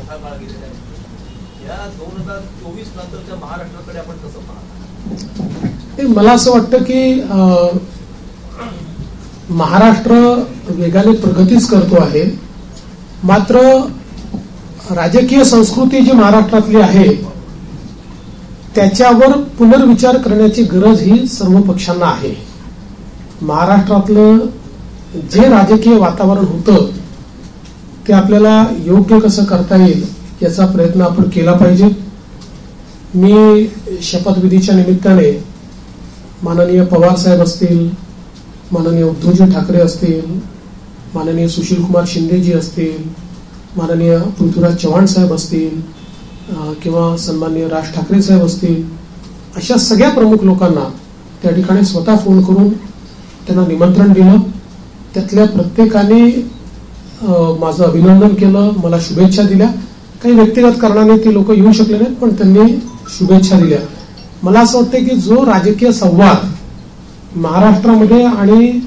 मोठा काळ गेलेला आहे. या 2024 नंतरच्या महाराष्ट्राकडे आपण कसं पाहता? मला असं वाटतं की महाराष्ट्र वेगाने प्रगतीच करतो आहे, मात्र राजकीय संस्कृती जी महाराष्ट्रातली आहे त्याच्यावर पुनर्विचार करण्याची गरज ही सर्व पक्षांना आहे. महाराष्ट्रातलं जे राजकीय वातावरण होतं ते आपल्याला योग्य कसं करता येईल याचा प्रयत्न आपण केला पाहिजे. मी शपथविधीच्या निमित्ताने माननीय पवार साहेब असतील, माननीय उद्धवजी ठाकरे असतील, माननीय सुशीलकुमार शिंदेजी असतील, माननीय पृथ्वीराज चव्हाण साहेब असतील किंवा सन्माननीय राज ठाकरे साहेब असतील, अशा सगळ्या प्रमुख लोकांना त्या ठिकाणी स्वतः फोन करून त्यांना निमंत्रण दिलं. त्यातल्या प्रत्येकाने माझं अभिनंदन केलं, मला शुभेच्छा दिल्या. काही व्यक्तिगत कारणाने ती लोक येऊ शकले नाहीत, पण त्यांनी शुभेच्छा दिल्या. मला असं वाटतं की जो राजकीय संवाद महाराष्ट्रामध्ये आणि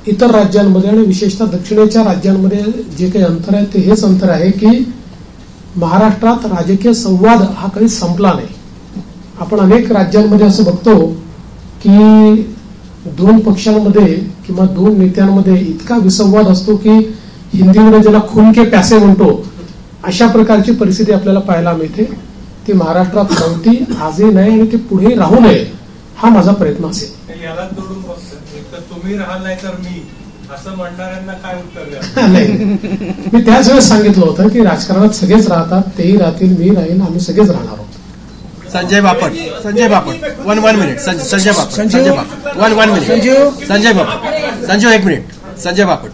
इतर राज्यांमध्ये आणि विशेषतः दक्षिणेच्या राज्यांमध्ये जे काही अंतर आहे ते हेच अंतर आहे की महाराष्ट्रात राजकीय संवाद हा कधी संपला नाही. आपण अनेक राज्यांमध्ये असं बघतो की दोन पक्षांमध्ये किंवा दोन नेत्यांमध्ये इतका विसंवाद असतो की हिंदीमध्ये ज्याला खून के प्यासे म्हणतो अशा प्रकारची परिस्थिती आपल्याला पाहायला मिळते. ती महाराष्ट्रात नव्हती, आजही नाही आणि ती पुढे राहू नये हा माझा प्रयत्न असेल. याला जोडून बघतो तुम्ही राहाल नाही तर मी असं म्हणणाऱ्यांना काय उत्तर द्या? नाही, मी त्याच वेळेस सांगितलं होतं की राजकारणात सगळेच राहतात, तेही राहतील, मी राहील, आम्ही सगळेच राहणार आहोत. Sanjay Bapat 1 minute. Sanjay Bapat 1 minute. Sanjay Bapat Sanjay 1 minute. Sanjay Bapat.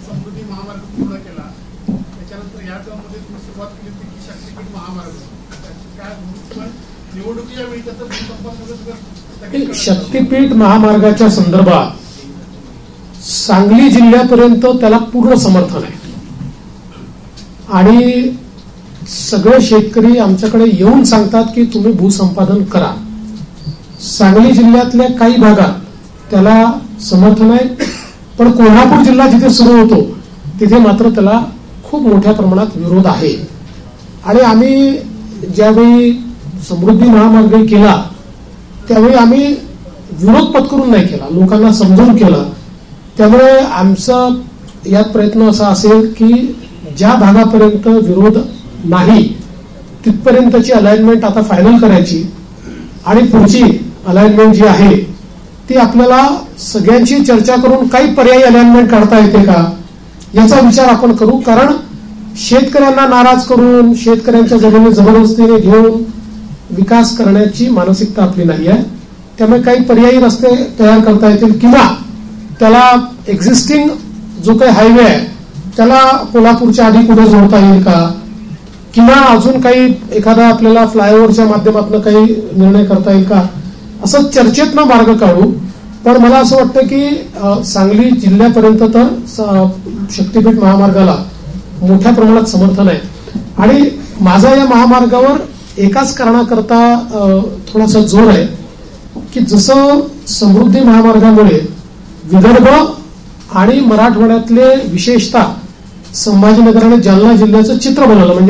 Samruddhi Mahamarg पूर्ण केला, त्याच्यानंतर या टर्ममध्ये तुम्ही सुरुवात केली की शक्तीपीठ महामार्ग, काय निवडणुकीच्या वेळी त्याचा शक्तीपीठ महामार्गाच्या संदर्भात सांगली जिल्ह्यापर्यंत त्याला पूर्ण समर्थन आहे आणि सगळे शेतकरी आमच्याकडे येऊन सांगतात की तुम्ही भूसंपादन करा. सांगली जिल्ह्यातल्या काही भागात त्याला समर्थन आहे, पण कोल्हापूर जिल्हा जिथे सुरू होतो तिथे मात्र त्याला खूप मोठ्या प्रमाणात विरोध आहे. आणि आम्ही ज्यावेळी समृद्धी महामार्ग केला त्यावेळी आम्ही विरोध पत्करून नाही केला, लोकांना समजावून केला. त्यामुळे आमचा यात प्रयत्न असा असेल की ज्या भागापर्यंत विरोध नाही तिथपर्यंतची अलाइनमेंट आता फायनल करायची आणि पुढची अलाइनमेंट जी आहे ती आपल्याला सगळ्यांची चर्चा करून काही पर्यायी अलाइनमेंट काढता येते का याचा विचार आपण करू. कारण शेतकऱ्यांना नाराज करून शेतकऱ्यांच्या जमिनी जबरदस्तीने घेऊन विकास करण्याची मानसिकता आपली नाही आहे. त्यामुळे काही पर्यायी रस्ते तयार करता येतील किंवा त्याला एक्झिस्टिंग जो काही हायवे आहे त्याला कोल्हापूरच्या आधी पुढे जोडता येईल का, किंवा अजून काही एखादा आपल्याला फ्लायओव्हरच्या माध्यमातून काही निर्णय करता येईल का, असं चर्चेतनं मार्ग काढू. पण मला असं वाटतं की सांगली जिल्ह्यापर्यंत तर शक्तीपीठ महामार्गाला मोठ्या प्रमाणात समर्थन आहे. आणि माझा या महामार्गावर एकाच कारणाकरता थोडासा जोर आहे की जसं समृद्धी महामार्गामुळे विदर्भ आणि मराठवाड्यातले विशेषतः संभाजीनगर आणि जालना जिल्ह्याचं चित्र बनवलं. म्हणजे